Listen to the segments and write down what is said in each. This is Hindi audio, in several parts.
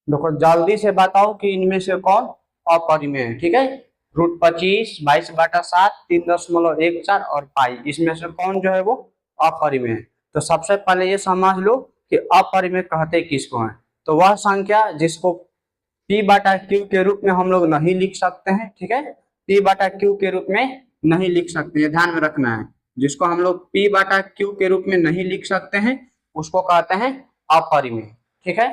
देखो जल्दी से बताओ कि इनमें से कौन अपरिमेय है। ठीक है, √25, 22/7, 3.14 और पाई, इसमें से कौन जो है वो अपरिमेय है। तो सबसे पहले ये समझ लो कि अपरिमेय कहते किसको है। तो वह संख्या जिसको P/Q के रूप में हम लोग नहीं लिख सकते हैं। ठीक है, P/Q के रूप में नहीं लिख सकते, ये ध्यान में रखना है। जिसको हम लोग P/Q के रूप में नहीं लिख सकते हैं उसको कहते हैं अपरिमेय। ठीक है,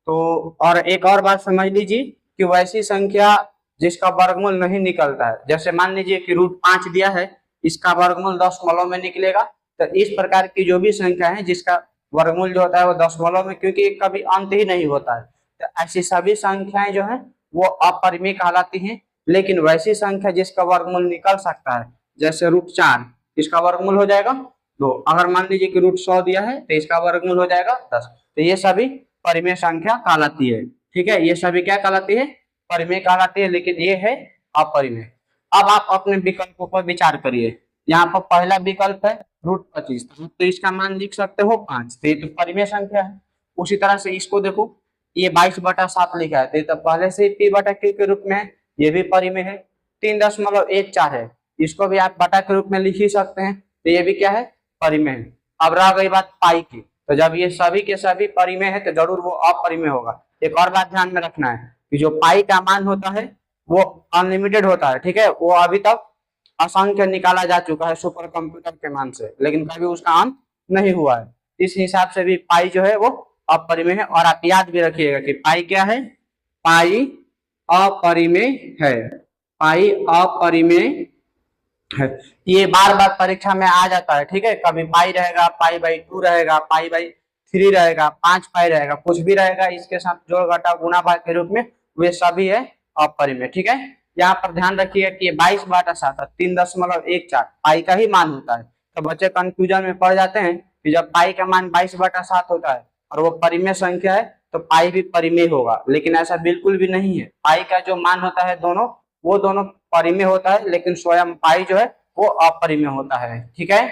तो और एक और बात समझ लीजिए कि वैसी संख्या जिसका वर्गमूल नहीं निकलता है, जैसे मान लीजिए कि √5 दिया है, इसका वर्गमूल दशमलव में निकलेगा। तो इस प्रकार की जो भी संख्या है जिसका वर्गमूल जो होता है वो दशमलव में, क्योंकि कभी अंत ही नहीं होता है, तो ऐसी सभी संख्याएं जो है वो अपरिमेय कहलाती हैं। लेकिन वैसी संख्या जिसका वर्गमूल निकल सकता है, जैसे √4, इसका वर्गमूल हो जाएगा 2। अगर मान लीजिए कि √100 दिया है तो इसका वर्गमूल हो जाएगा 10। तो ये सभी परिमेय संख्या कहलाती है। ठीक है, ये सभी क्या कहलाती है, परिमेय कहलाती है, लेकिन ये है अपरिमेय। अब आप अपने विकल्पों पर विचार करिए। यहाँ पर पहला विकल्प है √25, तो इसका मान लिख सकते हो 5, तो ये तो परिमेय संख्या है। उसी तरह से इसको देखो, ये 22/7 लिखा है, तो ये तो पहले से ही P/Q के रूप में है, ये भी परिमेय है। 3.14 है, इसको भी आप बटा के रूप में लिख ही सकते हैं, तो ये भी क्या है, परिमेय है। अब रह गई बात पाई की, तो जब ये सभी के सभी परिमेय है तो जरूर वो अपरिमेय होगा। एक और बात ध्यान में रखना है कि जो पाई का मान होता है वो अनलिमिटेड होता है। ठीक है, वो अभी तक असंख्य निकाला जा चुका है सुपर कंप्यूटर के मान से, लेकिन कभी उसका अंत नहीं हुआ है। इस हिसाब से भी पाई जो है वो अपरिमेय है। और आप याद भी रखिएगा कि पाई क्या है, पाई अपरिमेय है, पाई अपरिमेय है। ये बार बार परीक्षा में आ जाता है। ठीक है, कभी पाई रहेगा, पाई/2 रहेगा, पाई/3 रहेगा, 5 पाई रहेगा, कुछ भी रहेगा, इसके साथ जोड़ घटा गुणा भाग के रूप में, वे सभी है अपरिमेय। ठीक है, यहाँ पर ध्यान रखिएगा कि 22/7 3.14 पाई का ही मान होता है। तो बच्चे कंफ्यूजन में पड़ जाते हैं कि जब पाई का मान 22/7 होता है और वो परिमेय संख्या है तो पाई भी परिमेय होगा, लेकिन ऐसा बिल्कुल भी नहीं है। पाई का जो मान होता है दोनों, वो दोनों परिमेय होता है, लेकिन स्वयं पाई जो है वो अपरिमेय होता है। ठीक है।